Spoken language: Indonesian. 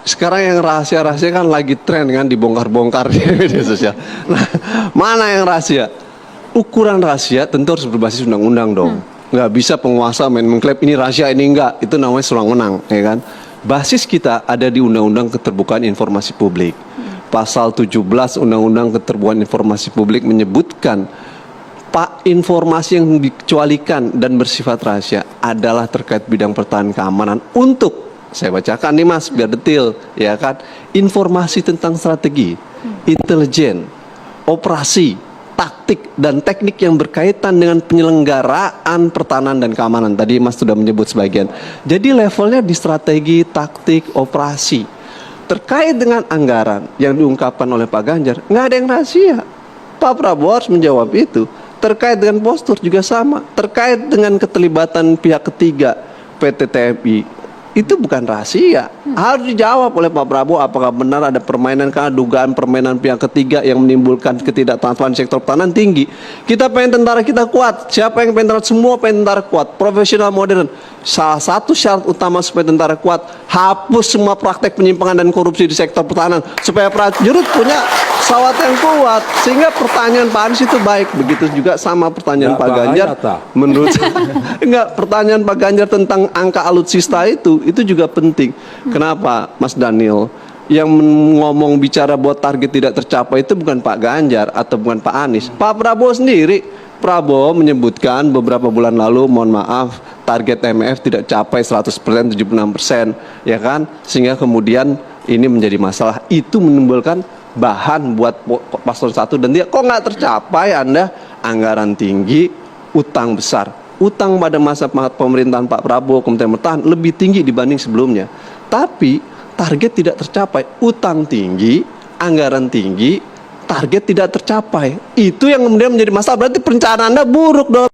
Sekarang yang rahasia-rahasia kan lagi tren kan, dibongkar-bongkar di media sosial. Nah, mana yang rahasia? Ukuran rahasia tentu harus berbasis undang-undang dong. Nggak bisa penguasa main mengklaim ini rahasia, ini enggak. Itu namanya sewenang-wenang, ya kan? Basis kita ada di Undang-Undang Keterbukaan Informasi Publik. Pasal 17 Undang-Undang Keterbukaan Informasi Publik menyebutkan informasi yang dikecualikan dan bersifat rahasia adalah terkait bidang pertahanan keamanan untuk, saya bacakan nih Mas biar detail, ya kan, informasi tentang strategi, intelijen, operasi, taktik dan teknik yang berkaitan dengan penyelenggaraan pertahanan dan keamanan. Tadi Mas sudah menyebut sebagian. Jadi levelnya di strategi, taktik, operasi. Terkait dengan anggaran yang diungkapkan oleh Pak Ganjar, nggak ada yang rahasia. Pak Prabowo harus menjawab itu. Terkait dengan postur juga sama. Terkait dengan keterlibatan pihak ketiga PT TMI, itu bukan rahasia. Harus dijawab oleh Pak Prabowo apakah benar ada permainan, karena dugaan permainan pihak ketiga yang menimbulkan ketidaktransparan sektor pertahanan tinggi. Kita pengen tentara kita kuat. Siapa yang pengen tentara? Semua pengen tentara kuat, profesional, modern. Salah satu syarat utama supaya tentara kuat, hapus semua praktek penyimpangan dan korupsi di sektor pertahanan supaya prajurit punya pesawat yang kuat. Sehingga pertanyaan Pak Anies itu baik. Begitu juga sama pertanyaan Pak Ganjar. Menurut enggak, pertanyaan Pak Ganjar tentang angka alutsista itu juga penting. Kenapa, Mas Daniel? Yang ngomong bicara bahwa target tidak tercapai itu bukan Pak Ganjar atau bukan Pak Anies, Pak Prabowo sendiri. Prabowo menyebutkan beberapa bulan lalu, mohon maaf, target MF tidak capai 100%, 76%, ya kan? Sehingga kemudian ini menjadi masalah. Itu menimbulkan bahan buat paslon 1 dan dia kok nggak tercapai Anda? Anggaran tinggi, utang besar. Utang pada masa pemerintahan Pak Prabowo, Kementerian Pertahanan lebih tinggi dibanding sebelumnya. Tapi target tidak tercapai, utang tinggi, anggaran tinggi, target tidak tercapai. Itu yang kemudian menjadi masalah. Berarti perencanaan Anda buruk dong.